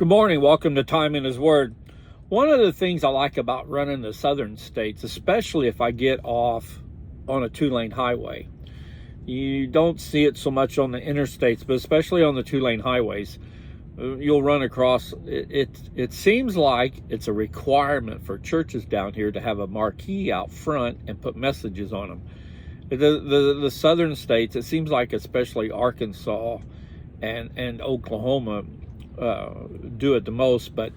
Good morning. Welcome to Time in His Word. One of the things I like about running the southern states, especially if I get off on a two-lane highway, you don't see it so much on the interstates, but especially on the two-lane highways, you'll run across it. It seems like it's a requirement for churches down here to have a marquee out front and put messages on them. The southern states, it seems like especially Arkansas and Oklahoma do it the most, but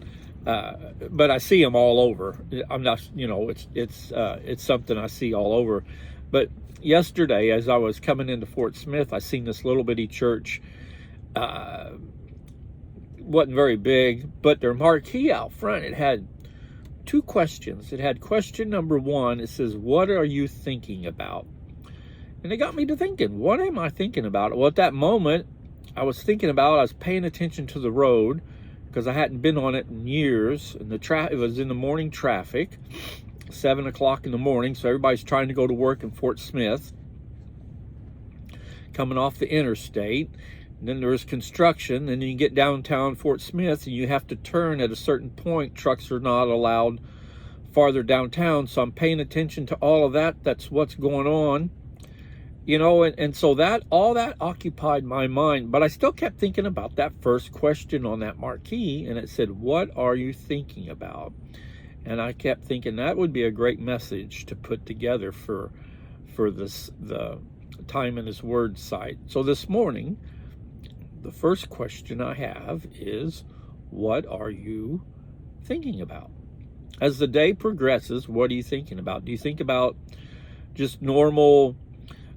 I see them all over. I'm not, it's something I see all over. But yesterday, as I was coming into Fort Smith, I seen this little bitty church. Wasn't very big, but their marquee out front, it had two questions. It had question number one. It says, "What are you thinking about?" And it got me to thinking, what am I thinking about? Well, at that moment, I was paying attention to the road because I hadn't been on it in years. And it was in the morning traffic, 7 o'clock in the morning. So everybody's trying to go to work in Fort Smith, coming off the interstate. And then there's construction. And then you get downtown Fort Smith and you have to turn at a certain point. Trucks are not allowed farther downtown. So I'm paying attention to all of that. That's what's going on. And so all that occupied my mind, but I still kept thinking about that first question on that marquee, and it said, "What are you thinking about?" And I kept thinking that would be a great message to put together for the Time in His Word site. So this morning, the first question I have is, what are you thinking about? As the day progresses, what are you thinking about? Do you think about just normal?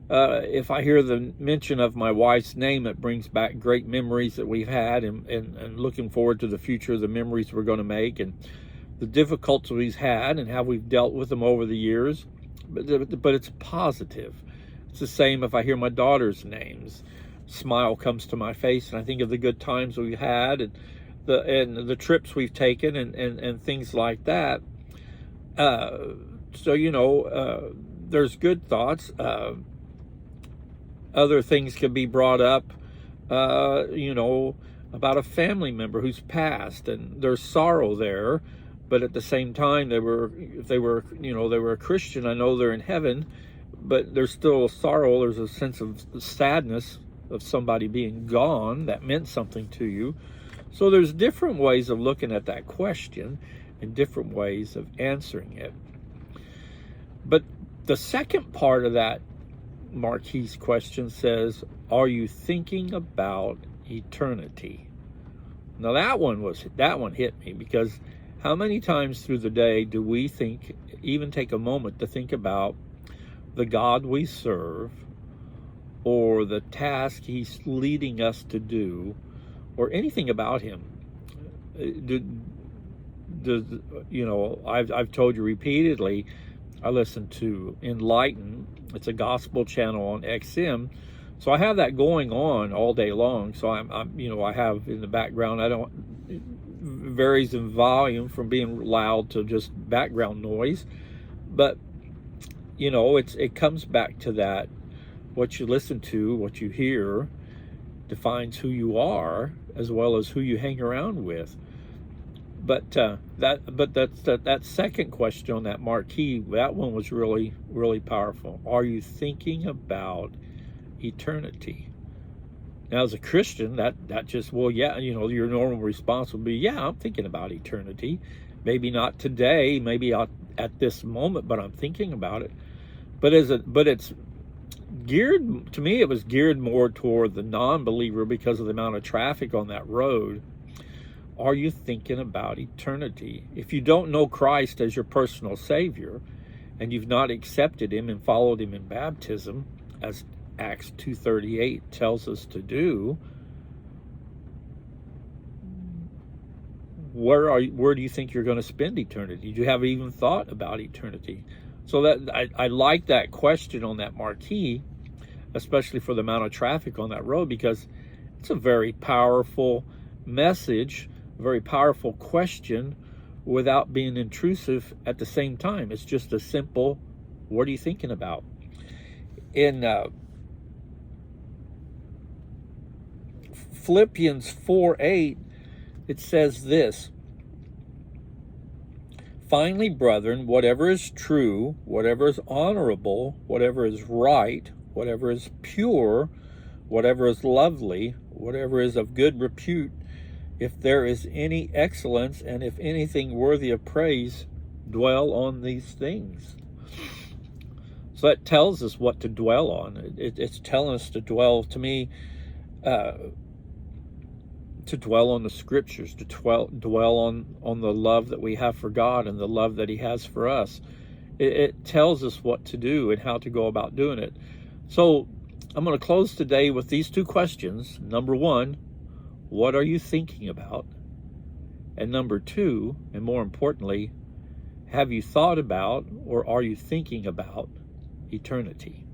If I hear the mention of my wife's name, it brings back great memories that we've had, and looking forward to the future, the memories we're going to make, and the difficulties we've had and how we've dealt with them over the years. But it's positive. It's the same if I hear my daughter's names. Smile comes to my face, and I think of the good times we've had and the trips we've taken and things like that. There's good thoughts. Other things can be brought up, about a family member who's passed, and there's sorrow there. But at the same time, if they were a Christian, I know they're in heaven, but there's still sorrow. There's a sense of sadness of somebody being gone that meant something to you. So there's different ways of looking at that question and different ways of answering it. But the second part of that Marquis question says, "Are you thinking about eternity?" Now that one hit me, because how many times through the day do we even take a moment to think about the God we serve, or the task He's leading us to do, or anything about Him? I've told you repeatedly, I listen to Enlighten. It's a gospel channel on XM. So I have that going on all day long. So I have in the background, it varies in volume from being loud to just background noise. But, it comes back to that. What you listen to, what you hear, defines who you are as well as who you hang around with. But that second question on that marquee, that one was really, really powerful. Are you thinking about eternity? Now, as a Christian, that just, your normal response would be, yeah, I'm thinking about eternity. Maybe not today, maybe at this moment, but I'm thinking about it. But it's geared, to me, it was geared more toward the non-believer because of the amount of traffic on that road. Are you thinking about eternity? If you don't know Christ as your personal Savior, and you've not accepted Him and followed Him in baptism, as Acts 2:38 tells us to do, where do you think you're going to spend eternity? Do you have even thought about eternity? So that I like that question on that marquee, especially for the amount of traffic on that road, because it's a very powerful message, a very powerful question, without being intrusive at the same time. It's just a simple, what are you thinking about? In Philippians 4:8, it says this: finally, brethren, whatever is true, whatever is honorable, whatever is right, whatever is pure, whatever is lovely, whatever is of good repute, if there is any excellence, and if anything worthy of praise, dwell on these things. So that tells us what to dwell on. It's telling us to dwell, to me, to dwell on the scriptures, to dwell on the love that we have for God and the love that he has for us. It tells us what to do and how to go about doing it. So I'm going to close today with these two questions. Number one, what are you thinking about? And number two, and more importantly, have you thought about, or are you thinking about eternity?